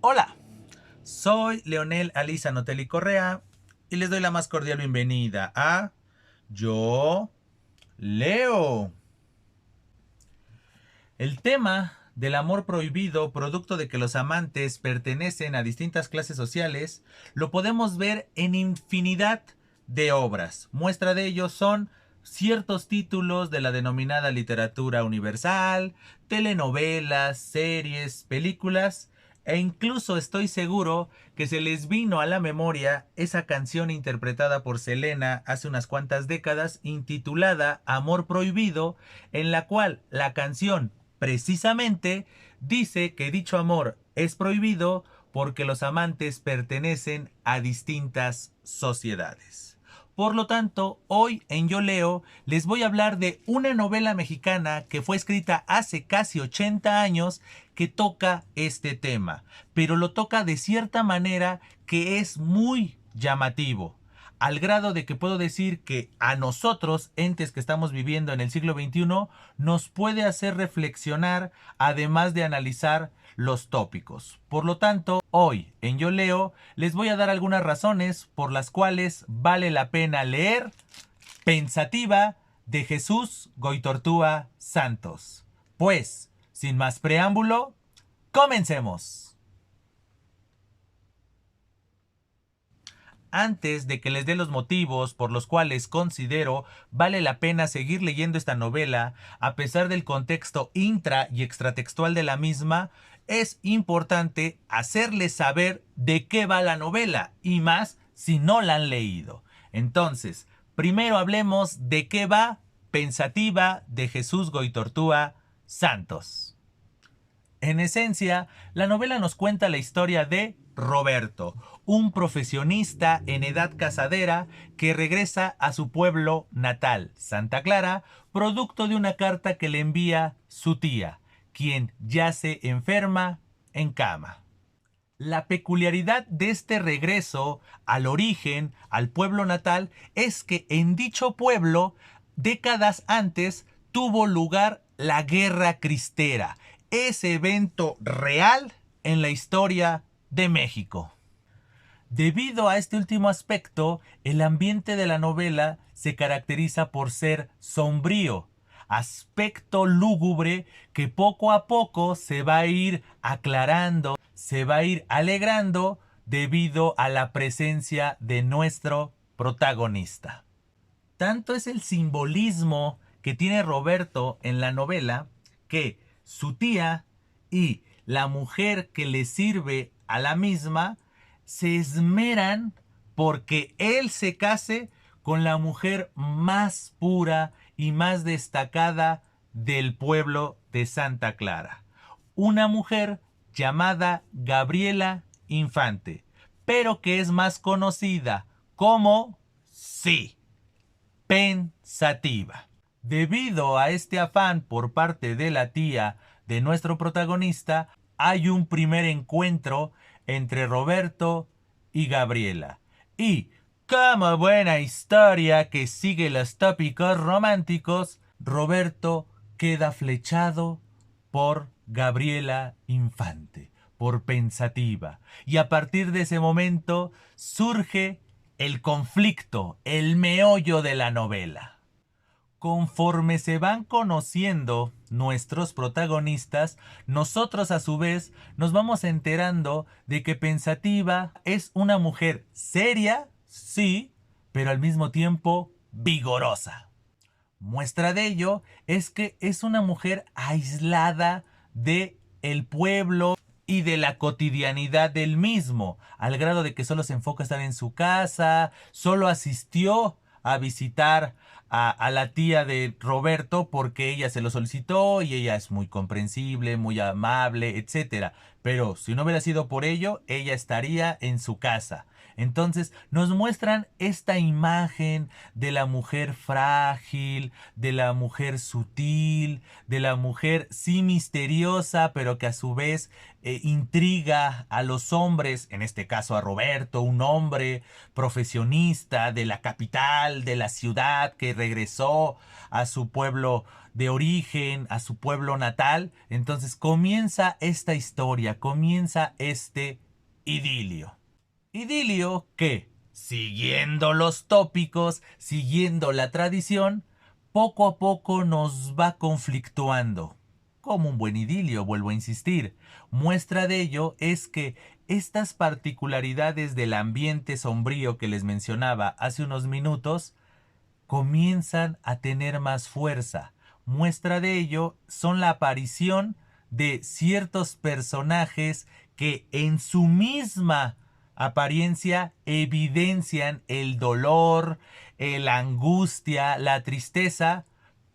Hola, soy Leonel Aliza Notelli Correa y les doy la más cordial bienvenida a Yo Leo. El tema del amor prohibido, producto de que los amantes pertenecen a distintas clases sociales, lo podemos ver en infinidad de obras. Muestra de ello son ciertos títulos de la denominada literatura universal, telenovelas, series, películas, e incluso estoy seguro que se les vino a la memoria esa canción interpretada por Selena hace unas cuantas décadas intitulada Amor Prohibido, en la cual la canción precisamente dice que dicho amor es prohibido porque los amantes pertenecen a distintas sociedades. Por lo tanto, hoy en Yo Leo les voy a hablar de una novela mexicana que fue escrita hace casi 80 años que toca este tema, pero lo toca de cierta manera que es muy llamativo, al grado de que puedo decir que a nosotros, entes que estamos viviendo en el siglo XXI, nos puede hacer reflexionar, además de analizar los tópicos. Por lo tanto, hoy en Yo Leo les voy a dar algunas razones por las cuales vale la pena leer Pensativa de Jesús Goitortúa Santos. Pues, sin más preámbulo, comencemos. Antes de que les dé los motivos por los cuales considero vale la pena seguir leyendo esta novela, a pesar del contexto intra y extratextual de la misma, es importante hacerles saber de qué va la novela, y más si no la han leído. Entonces, primero hablemos de qué va Pensativa de Jesús Goitortúa Santos. En esencia, la novela nos cuenta la historia de Roberto, un profesionista en edad casadera que regresa a su pueblo natal, Santa Clara, producto de una carta que le envía su tía, quien yace enferma en cama. La peculiaridad de este regreso al origen, al pueblo natal, es que en dicho pueblo, décadas antes, tuvo lugar la Guerra Cristera, ese evento real en la historia de México. Debido a este último aspecto, el ambiente de la novela se caracteriza por ser sombrío, aspecto lúgubre que poco a poco se va a ir aclarando, se va a ir alegrando debido a la presencia de nuestro protagonista. Tanto es el simbolismo que tiene Roberto en la novela que su tía y la mujer que le sirve a la misma se esmeran porque él se case con la mujer más pura y más destacada del pueblo de Santa Clara. Una mujer llamada Gabriela Infante, pero que es más conocida como, sí, Pensativa. Debido a este afán por parte de la tía de nuestro protagonista, hay un primer encuentro entre Roberto y Gabriela. Y, como buena historia que sigue los tópicos románticos, Roberto queda flechado por Gabriela Infante, por Pensativa. Y a partir de ese momento surge el conflicto, el meollo de la novela. Conforme se van conociendo nuestros protagonistas, nosotros a su vez nos vamos enterando de que Pensativa es una mujer seria, sí, pero al mismo tiempo vigorosa. Muestra de ello es que es una mujer aislada de el pueblo y de la cotidianidad del mismo, al grado de que solo se enfoca a estar en su casa, solo asistió a visitar a la tía de Roberto porque ella se lo solicitó y ella es muy comprensible, muy amable, etcétera. Pero si no hubiera sido por ello, ella estaría en su casa. Entonces nos muestran esta imagen de la mujer frágil, de la mujer sutil, de la mujer sí misteriosa, pero que a su vez intriga a los hombres, en este caso a Roberto, un hombre profesionista de la capital, de la ciudad, que regresó a su pueblo de origen, a su pueblo natal. Entonces comienza esta historia, comienza este idilio. Idilio que, siguiendo los tópicos, siguiendo la tradición, poco a poco nos va conflictuando. Como un buen idilio, vuelvo a insistir. Muestra de ello es que estas particularidades del ambiente sombrío que les mencionaba hace unos minutos comienzan a tener más fuerza. Muestra de ello son la aparición de ciertos personajes que en su misma apariencia evidencian el dolor, la angustia, la tristeza,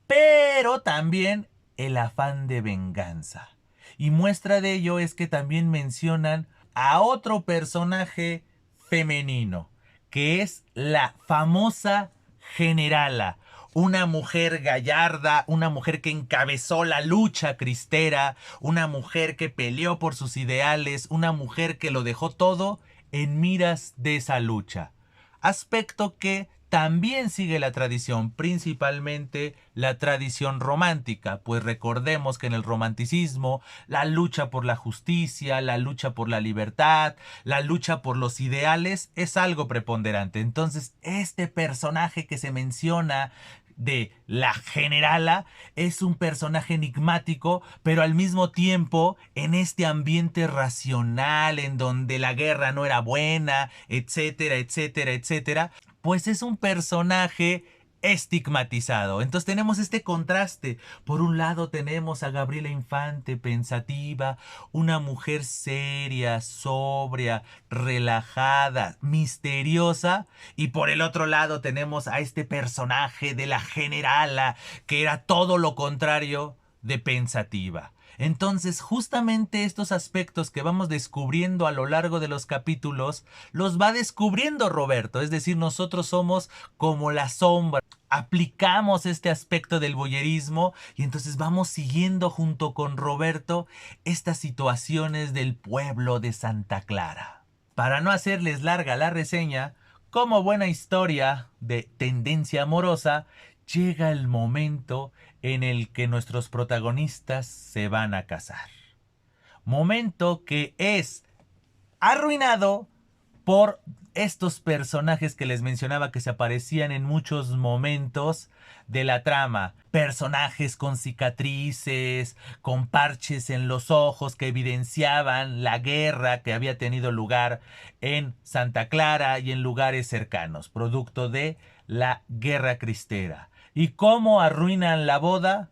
pero también el afán de venganza. Y muestra de ello es que también mencionan a otro personaje femenino, que es la famosa generala, una mujer gallarda, una mujer que encabezó la lucha cristera, una mujer que peleó por sus ideales, una mujer que lo dejó todo en miras de esa lucha. Aspecto que también sigue la tradición, principalmente la tradición romántica, pues recordemos que en el romanticismo la lucha por la justicia, la lucha por la libertad, la lucha por los ideales es algo preponderante. Entonces, este personaje que se menciona de la generala es un personaje enigmático, pero al mismo tiempo en este ambiente racional en donde la guerra no era buena, etcétera, etcétera, etcétera, pues es un personaje estigmatizado. Entonces tenemos este contraste. Por un lado tenemos a Gabriela Infante, pensativa, una mujer seria, sobria, relajada, misteriosa, y por el otro lado tenemos a este personaje de la generala, que era todo lo contrario de pensativa. Entonces, justamente estos aspectos que vamos descubriendo a lo largo de los capítulos, los va descubriendo Roberto. Es decir, nosotros somos como la sombra. Aplicamos este aspecto del voyerismo y entonces vamos siguiendo junto con Roberto estas situaciones del pueblo de Santa Clara. Para no hacerles larga la reseña, como buena historia de tendencia amorosa, llega el momento en el que nuestros protagonistas se van a casar. Momento que es arruinado por estos personajes que les mencionaba que se aparecían en muchos momentos de la trama. Personajes con cicatrices, con parches en los ojos que evidenciaban la guerra que había tenido lugar en Santa Clara y en lugares cercanos, producto de la guerra cristera. ¿Y cómo arruinan la boda?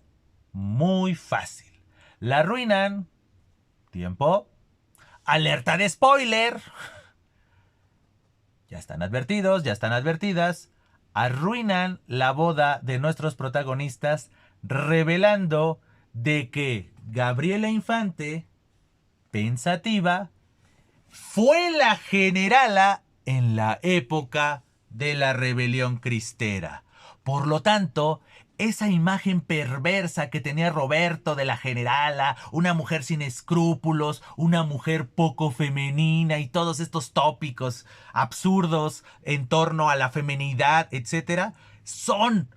Muy fácil. La arruinan. Tiempo. Alerta de spoiler. Ya están advertidos, ya están advertidas. Arruinan la boda de nuestros protagonistas revelando de que Gabriela Infante, pensativa, fue la generala en la época de la rebelión cristera. Por lo tanto, esa imagen perversa que tenía Roberto de la generala, una mujer sin escrúpulos, una mujer poco femenina y todos estos tópicos absurdos en torno a la feminidad, etcétera, son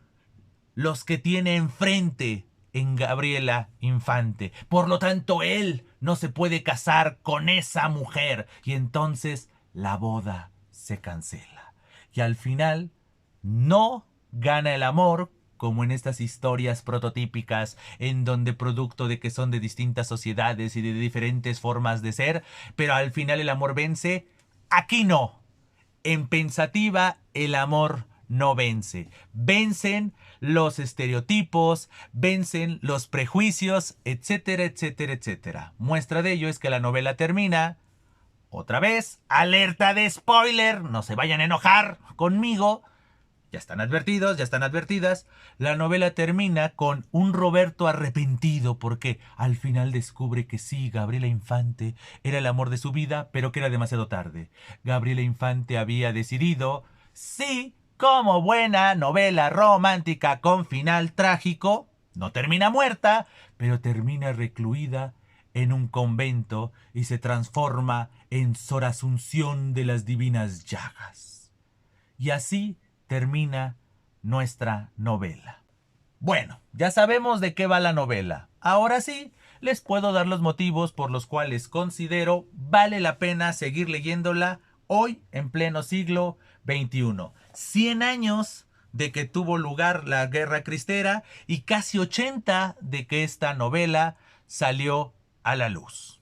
los que tiene enfrente en Gabriela Infante. Por lo tanto, él no se puede casar con esa mujer y entonces la boda se cancela. Y al final no gana el amor, como en estas historias prototípicas en donde producto de que son de distintas sociedades y de diferentes formas de ser, pero al final el amor vence. Aquí no. En pensativa el amor no vence. Vencen los estereotipos, vencen los prejuicios, etcétera, etcétera, etcétera. Muestra de ello es que la novela termina, otra vez, alerta de spoiler, no se vayan a enojar conmigo. Ya están advertidos, ya están advertidas. La novela termina con un Roberto arrepentido porque al final descubre que sí, Gabriela Infante era el amor de su vida, pero que era demasiado tarde. Gabriela Infante había decidido, sí, como buena novela romántica con final trágico, no termina muerta, pero termina recluida en un convento y se transforma en Sor Asunción de las Divinas Llagas. Y así termina nuestra novela. Bueno, ya sabemos de qué va la novela. Ahora sí, les puedo dar los motivos por los cuales considero vale la pena seguir leyéndola hoy en pleno siglo XXI. 100 años de que tuvo lugar la Guerra Cristera y casi 80 de que esta novela salió a la luz.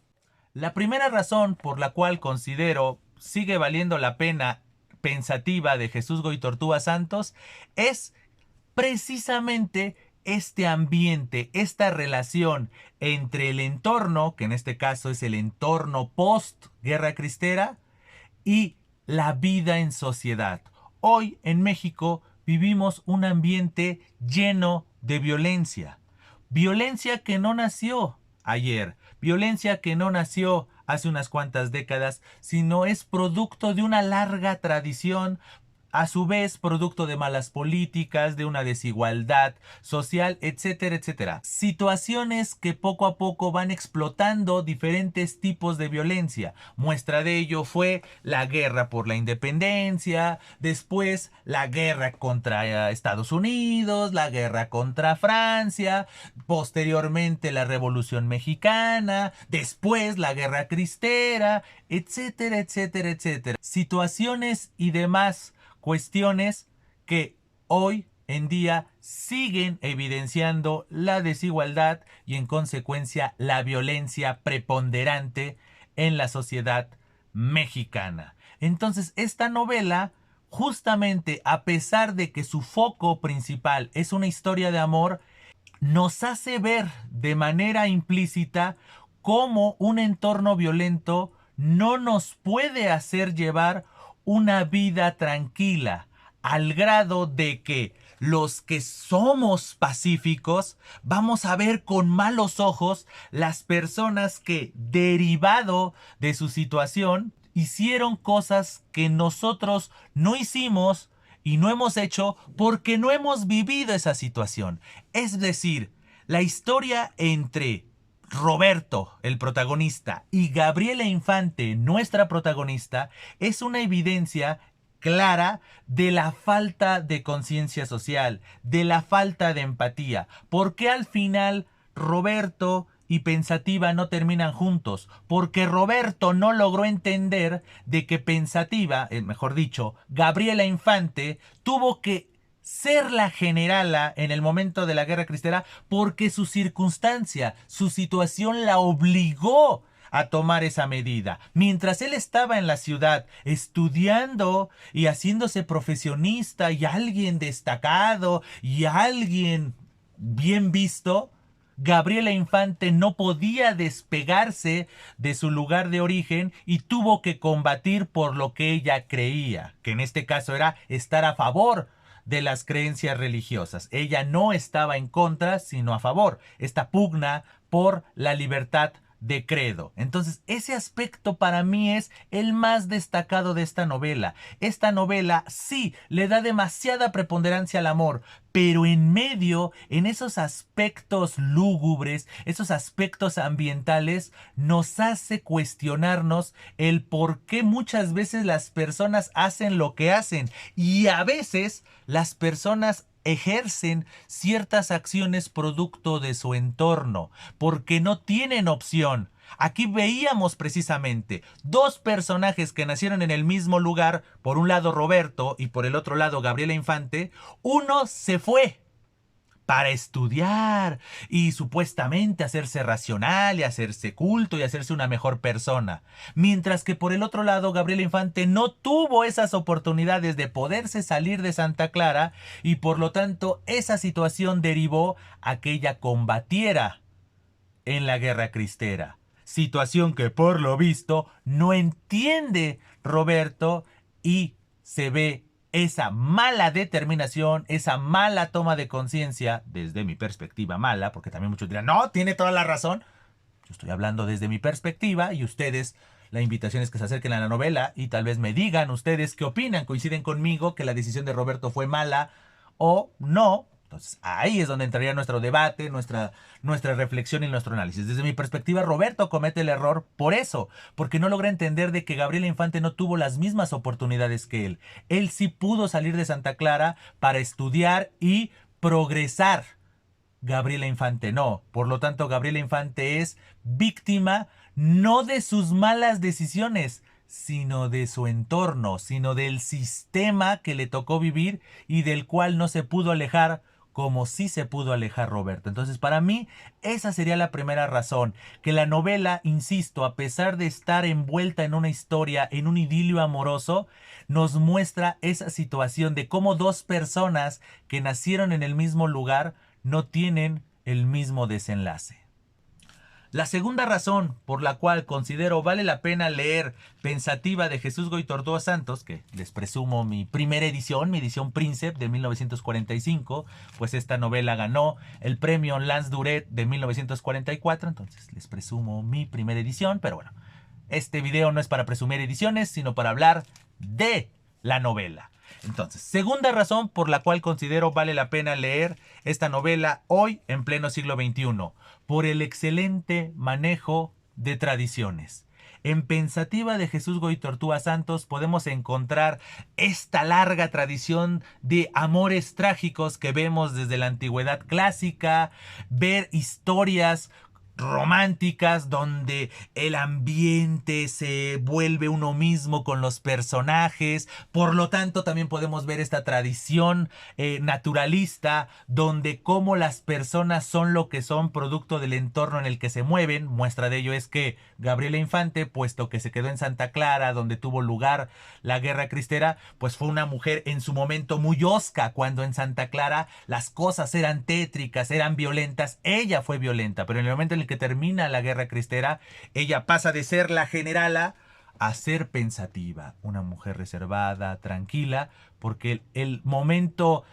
La primera razón por la cual considero sigue valiendo la pena Pensativa de Jesús Goitortúa Santos es precisamente este ambiente, esta relación entre el entorno, que en este caso es el entorno post-guerra cristera, y la vida en sociedad. Hoy en México vivimos un ambiente lleno de violencia. Violencia que no nació ayer, violencia que no nació hace unas cuantas décadas, sino es producto de una larga tradición, a su vez producto de malas políticas, de una desigualdad social, etcétera, etcétera. Situaciones que poco a poco van explotando diferentes tipos de violencia. Muestra de ello fue la guerra por la independencia, después la guerra contra Estados Unidos, la guerra contra Francia, posteriormente la Revolución Mexicana, después la Guerra Cristera, etcétera, etcétera, etcétera. Situaciones y demás cuestiones que hoy en día siguen evidenciando la desigualdad y en consecuencia la violencia preponderante en la sociedad mexicana. Entonces esta novela, justamente a pesar de que su foco principal es una historia de amor, nos hace ver de manera implícita cómo un entorno violento no nos puede hacer llevar una vida tranquila, al grado de que los que somos pacíficos vamos a ver con malos ojos las personas que, derivado de su situación, hicieron cosas que nosotros no hicimos y no hemos hecho porque no hemos vivido esa situación. Es decir, la historia entre Roberto, el protagonista, y Gabriela Infante, nuestra protagonista, es una evidencia clara de la falta de conciencia social, de la falta de empatía. ¿Por qué al final Roberto y Pensativa no terminan juntos? Porque Roberto no logró entender de que Pensativa, mejor dicho, Gabriela Infante, tuvo que ser la generala en el momento de la Guerra Cristera porque su circunstancia, su situación la obligó a tomar esa medida. Mientras él estaba en la ciudad estudiando y haciéndose profesionista y alguien destacado y alguien bien visto, Gabriela Infante no podía despegarse de su lugar de origen y tuvo que combatir por lo que ella creía, que en este caso era estar a favor de las creencias religiosas. Ella no estaba en contra, sino a favor. Esta pugna por la libertad de credo. Entonces, ese aspecto para mí es el más destacado de esta novela. Esta novela sí le da demasiada preponderancia al amor, pero en medio, en esos aspectos lúgubres, esos aspectos ambientales, nos hace cuestionarnos el por qué muchas veces las personas hacen lo que hacen y a veces las personas ejercen ciertas acciones producto de su entorno, porque no tienen opción. Aquí veíamos precisamente dos personajes que nacieron en el mismo lugar, por un lado Roberto y por el otro lado Gabriela Infante. Uno se fue para estudiar y supuestamente hacerse racional y hacerse culto y hacerse una mejor persona. Mientras que por el otro lado Gabriela Infante no tuvo esas oportunidades de poderse salir de Santa Clara y por lo tanto esa situación derivó a que ella combatiera en la Guerra Cristera. Situación que por lo visto no entiende Roberto y se ve esa mala determinación, esa mala toma de conciencia, desde mi perspectiva mala, porque también muchos dirán, no, tiene toda la razón. Yo estoy hablando desde mi perspectiva y ustedes, la invitación es que se acerquen a la novela y tal vez me digan ustedes qué opinan, coinciden conmigo que la decisión de Roberto fue mala o no. Entonces, ahí es donde entraría nuestro debate, nuestra reflexión y nuestro análisis. Desde mi perspectiva, Roberto comete el error por eso, porque no logra entender de que Gabriela Infante no tuvo las mismas oportunidades que él. Él sí pudo salir de Santa Clara para estudiar y progresar. Gabriela Infante no. Por lo tanto, Gabriela Infante es víctima no de sus malas decisiones, sino de su entorno, sino del sistema que le tocó vivir y del cual no se pudo alejar como sí se pudo alejar Roberto. Entonces, para mí, esa sería la primera razón, que la novela, insisto, a pesar de estar envuelta en una historia, en un idilio amoroso, nos muestra esa situación de cómo dos personas que nacieron en el mismo lugar no tienen el mismo desenlace. La segunda razón por la cual considero vale la pena leer Pensativa de Jesús Goytortoa Santos, que les presumo mi primera edición, mi edición Príncipe de 1945, pues esta novela ganó el premio Lance Duret de 1944, entonces les presumo mi primera edición, pero bueno, este video no es para presumir ediciones, sino para hablar de la novela. Entonces, segunda razón por la cual considero vale la pena leer esta novela hoy en pleno siglo XXI, por el excelente manejo de tradiciones. En Pensativa de Jesús Goytortoa Santos podemos encontrar esta larga tradición de amores trágicos que vemos desde la antigüedad clásica, ver historias románticas donde el ambiente se vuelve uno mismo con los personajes. Por lo tanto, también podemos ver esta tradición naturalista donde como las personas son lo que son producto del entorno en el que se mueven. Muestra de ello es que Gabriela Infante, puesto que se quedó en Santa Clara, donde tuvo lugar la guerra cristera, pues fue una mujer en su momento muy hosca, cuando en Santa Clara las cosas eran tétricas, eran violentas. Ella fue violenta, pero en el momento en el que termina la guerra cristera, ella pasa de ser la generala a ser pensativa, una mujer reservada, tranquila, porque el momento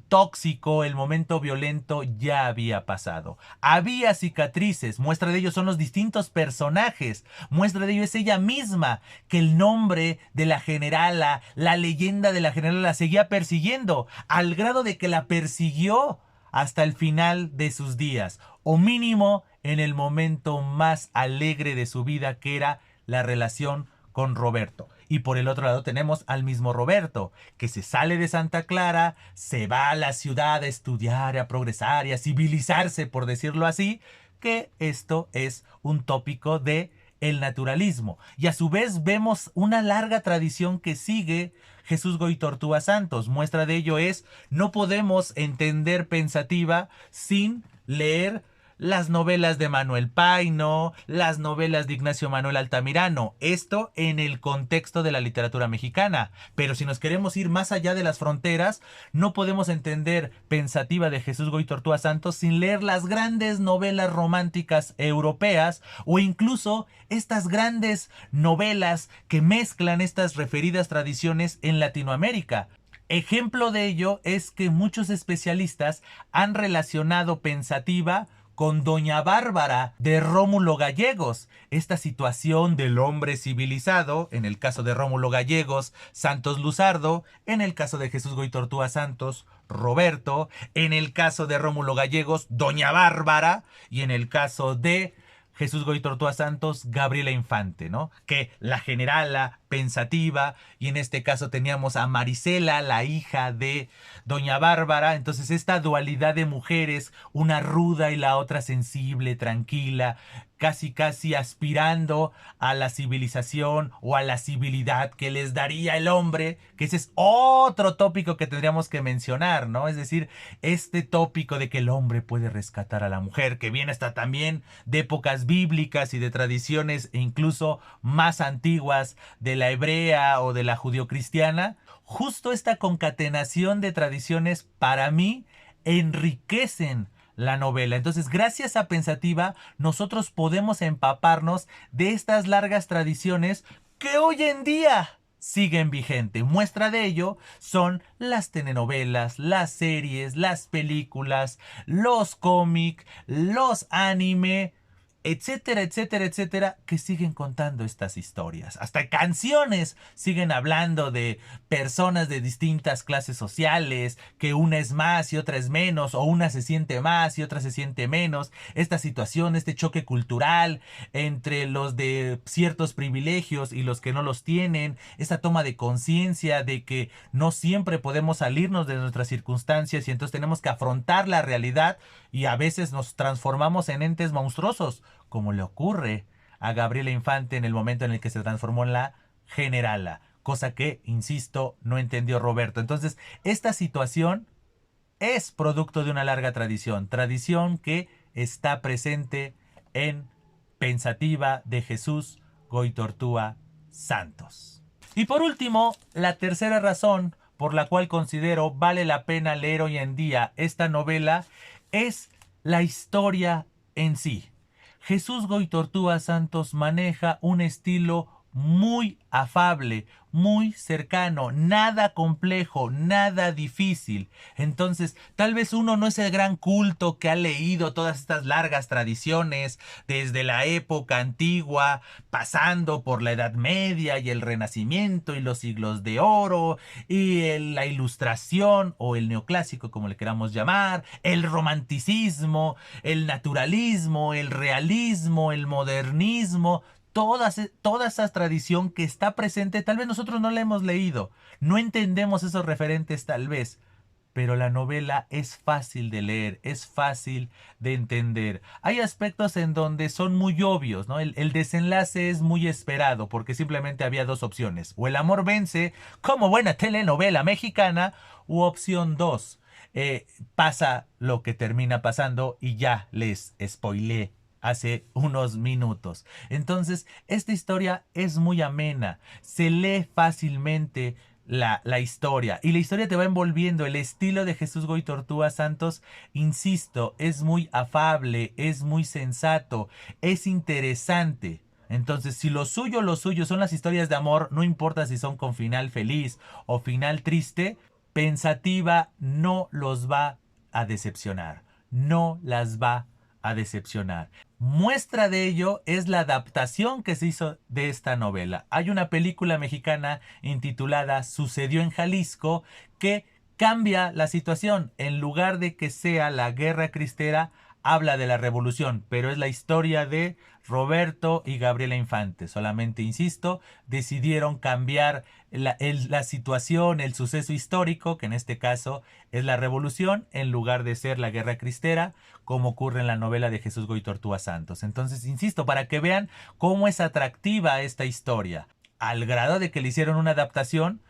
tóxico, el momento violento ya había pasado. Había cicatrices, muestra de ello son los distintos personajes, muestra de ello es ella misma, que el nombre de la generala, la leyenda de la generala la seguía persiguiendo, al grado de que la persiguió hasta el final de sus días, o mínimo en el momento más alegre de su vida, que era la relación con Roberto. Y por el otro lado tenemos al mismo Roberto, que se sale de Santa Clara, se va a la ciudad a estudiar, a progresar y a civilizarse, por decirlo así, que esto es un tópico de el naturalismo. Y a su vez vemos una larga tradición que sigue Jesús Goytortoa Santos. Muestra de ello es, no podemos entender Pensativa sin leer las novelas de Manuel Paino, las novelas de Ignacio Manuel Altamirano. Esto en el contexto de la literatura mexicana. Pero si nos queremos ir más allá de las fronteras, no podemos entender Pensativa de Jesús Goytortoa Santos sin leer las grandes novelas románticas europeas o incluso estas grandes novelas que mezclan estas referidas tradiciones en Latinoamérica. Ejemplo de ello es que muchos especialistas han relacionado Pensativa con Doña Bárbara de Rómulo Gallegos. Esta situación del hombre civilizado, en el caso de Rómulo Gallegos, Santos Luzardo, en el caso de Jesús Goytortoa Santos, Roberto, en el caso de Rómulo Gallegos, Doña Bárbara, y en el caso de Jesús Goytortoa Santos, Gabriela Infante, ¿no? Que la generala, Pensativa, y en este caso teníamos a Marisela, la hija de Doña Bárbara. Entonces esta dualidad de mujeres, una ruda y la otra sensible, tranquila, casi aspirando a la civilización o a la civilidad que les daría el hombre, que ese es otro tópico que tendríamos que mencionar, ¿no? Es decir, este tópico de que el hombre puede rescatar a la mujer, que viene hasta también de épocas bíblicas y de tradiciones e incluso más antiguas de la hebrea o de la judio-cristiana. Justo esta concatenación de tradiciones para mí enriquecen la novela. Entonces, gracias a Pensativa, nosotros podemos empaparnos de estas largas tradiciones que hoy en día siguen vigente. Muestra de ello son las telenovelas, las series, las películas, los cómics, los anime, etcétera, etcétera, etcétera, que siguen contando estas historias. Hasta canciones siguen hablando de personas de distintas clases sociales, que una es más y otra es menos, o una se siente más y otra se siente menos. Esta situación, este choque cultural entre los de ciertos privilegios y los que no los tienen, esa toma de conciencia de que no siempre podemos salirnos de nuestras circunstancias y entonces tenemos que afrontar la realidad y a veces nos transformamos en entes monstruosos, como le ocurre a Gabriela Infante en el momento en el que se transformó en la generala, cosa que, insisto, no entendió Roberto. Entonces, esta situación es producto de una larga tradición, tradición que está presente en Pensativa de Jesús Goitortúa Santos. Y por último, la tercera razón por la cual considero vale la pena leer hoy en día esta novela es la historia en sí. Jesús Goitortúa Santos maneja un estilo muy afable, muy cercano, nada complejo, nada difícil. Entonces, tal vez uno no es el gran culto que ha leído todas estas largas tradiciones desde la época antigua, pasando por la Edad Media y el Renacimiento y los siglos de oro y la Ilustración o el Neoclásico, como le queramos llamar, el Romanticismo, el Naturalismo, el Realismo, el Modernismo. Toda esa tradición que está presente, tal vez nosotros no la hemos leído, no entendemos esos referentes tal vez, pero la novela es fácil de leer, es fácil de entender. Hay aspectos en donde son muy obvios, ¿no? El desenlace es muy esperado porque simplemente había dos opciones, o el amor vence como buena telenovela mexicana, u opción 2, pasa lo que termina pasando y ya les spoilé hace unos minutos. Entonces, esta historia es muy amena, se lee fácilmente la historia y la historia te va envolviendo. El estilo de Jesús Goitortúa Santos, insisto, es muy afable, es muy sensato, es interesante. Entonces, si lo suyo son las historias de amor, no importa si son con final feliz o final triste, Pensativa no los va a decepcionar, no las va a decepcionar. Muestra de ello es la adaptación que se hizo de esta novela. Hay una película mexicana intitulada Sucedió en Jalisco que cambia la situación. En lugar de que sea la guerra cristera, habla de la revolución, pero es la historia de Roberto y Gabriela Infante. Solamente, insisto, decidieron cambiar la situación, el suceso histórico, que en este caso es la revolución, en lugar de ser la guerra cristera, como ocurre en la novela de Jesús Goitortúa Santos. Entonces, insisto, para que vean cómo es atractiva esta historia, al grado de que le hicieron una adaptación,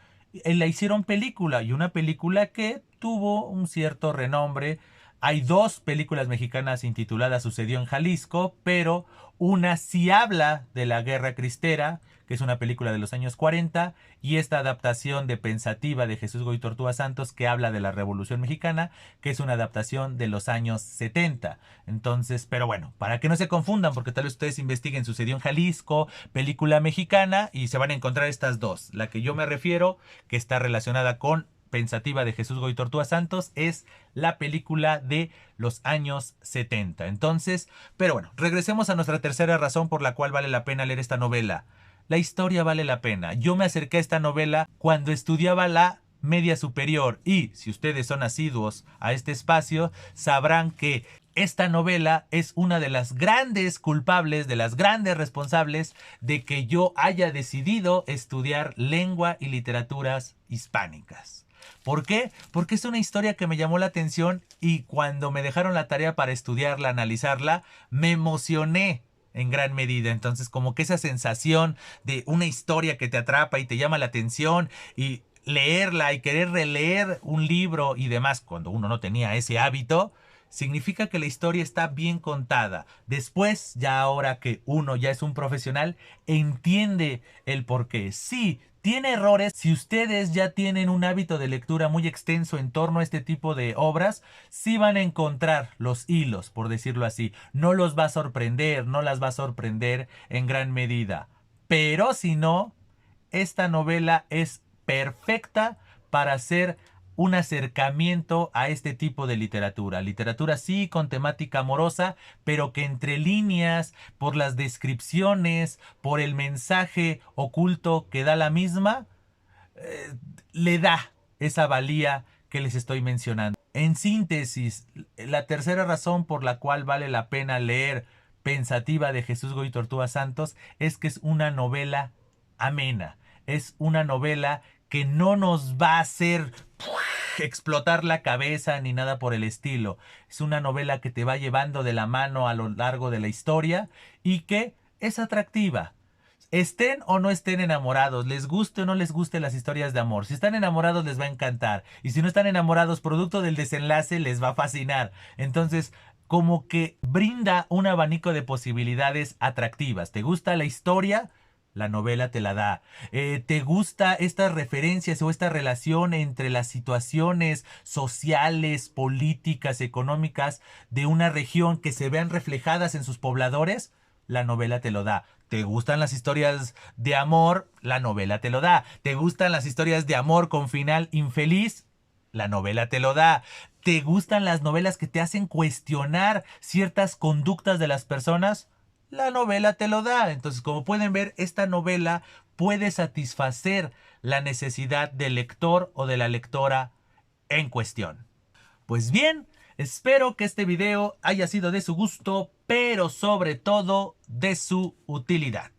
la hicieron película, y una película que tuvo un cierto renombre. Hay dos películas mexicanas intituladas Sucedió en Jalisco, pero una sí habla de la guerra cristera, que es una película de los años 40, y esta adaptación de Pensativa de Jesús Goitortúa Santos, que habla de la Revolución Mexicana, que es una adaptación de los años 70. Entonces, pero bueno, para que no se confundan, porque tal vez ustedes investiguen Sucedió en Jalisco, película mexicana, y se van a encontrar estas dos. La que yo me refiero, que está relacionada con Pensativa de Jesús Goitortúa Santos, es la película de los años 70. Entonces, pero bueno, regresemos a nuestra tercera razón por la cual vale la pena leer esta novela. La historia vale la pena. Yo me acerqué a esta novela cuando estudiaba la media superior y, si ustedes son asiduos a este espacio, sabrán que esta novela es una de las grandes culpables, de las grandes responsables de que yo haya decidido estudiar lengua y literaturas hispánicas. ¿Por qué? Porque es una historia que me llamó la atención y cuando me dejaron la tarea para estudiarla, analizarla, me emocioné en gran medida. Entonces, como que esa sensación de una historia que te atrapa y te llama la atención y leerla y querer releer un libro y demás, cuando uno no tenía ese hábito, significa que la historia está bien contada. Después, ya ahora que uno ya es un profesional, entiende el porqué. Sí, tiene errores. Si ustedes ya tienen un hábito de lectura muy extenso en torno a este tipo de obras, sí van a encontrar los hilos, por decirlo así. No los va a sorprender, no las va a sorprender en gran medida. Pero si no, esta novela es perfecta para ser un acercamiento a este tipo de literatura. Literatura sí con temática amorosa, pero que entre líneas, por las descripciones, por el mensaje oculto que da la misma, eh, le da esa valía que les estoy mencionando. En síntesis, la tercera razón por la cual vale la pena leer Pensativa de Jesús Goy Tortuga Santos es que es una novela amena. Es una novela que no nos va a hacer explotar la cabeza ni nada por el estilo. Es una novela que te va llevando de la mano a lo largo de la historia y que es atractiva. Estén o no estén enamorados, les guste o no les guste las historias de amor. Si están enamorados les va a encantar. Y si no están enamorados, producto del desenlace, les va a fascinar. Entonces, como que brinda un abanico de posibilidades atractivas. ¿Te gusta la historia? La novela te la da. ¿Te gusta estas referencias o esta relación entre las situaciones sociales, políticas, económicas de una región que se vean reflejadas en sus pobladores? La novela te lo da. ¿Te gustan las historias de amor? La novela te lo da. ¿Te gustan las historias de amor con final infeliz? La novela te lo da. ¿Te gustan las novelas que te hacen cuestionar ciertas conductas de las personas? La novela te lo da. Entonces, como pueden ver, esta novela puede satisfacer la necesidad del lector o de la lectora en cuestión. Pues bien, espero que este video haya sido de su gusto, pero sobre todo de su utilidad.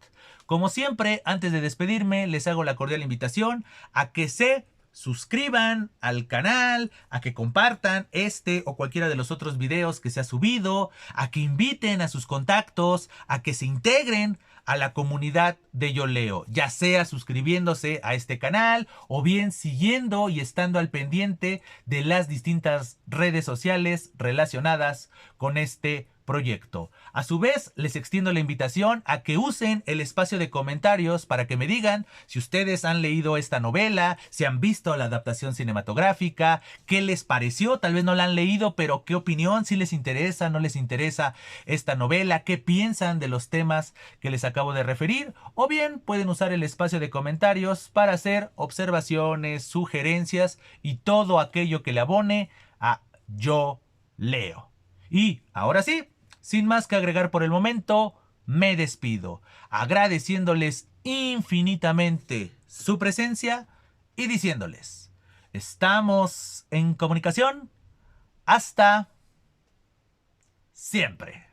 Como siempre, antes de despedirme, les hago la cordial invitación a que se suscriban al canal, a que compartan este o cualquiera de los otros videos que se ha subido, a que inviten a sus contactos, a que se integren a la comunidad de Yo Leo, ya sea suscribiéndose a este canal o bien siguiendo y estando al pendiente de las distintas redes sociales relacionadas con este proyecto. A su vez, les extiendo la invitación a que usen el espacio de comentarios para que me digan si ustedes han leído esta novela, si han visto la adaptación cinematográfica, qué les pareció, tal vez no la han leído, pero qué opinión, si les interesa, no les interesa esta novela, qué piensan de los temas que les acabo de referir, o bien pueden usar el espacio de comentarios para hacer observaciones, sugerencias y todo aquello que le abone a Yo Leo. Y ahora sí, sin más que agregar por el momento, me despido, agradeciéndoles infinitamente su presencia y diciéndoles, estamos en comunicación hasta siempre.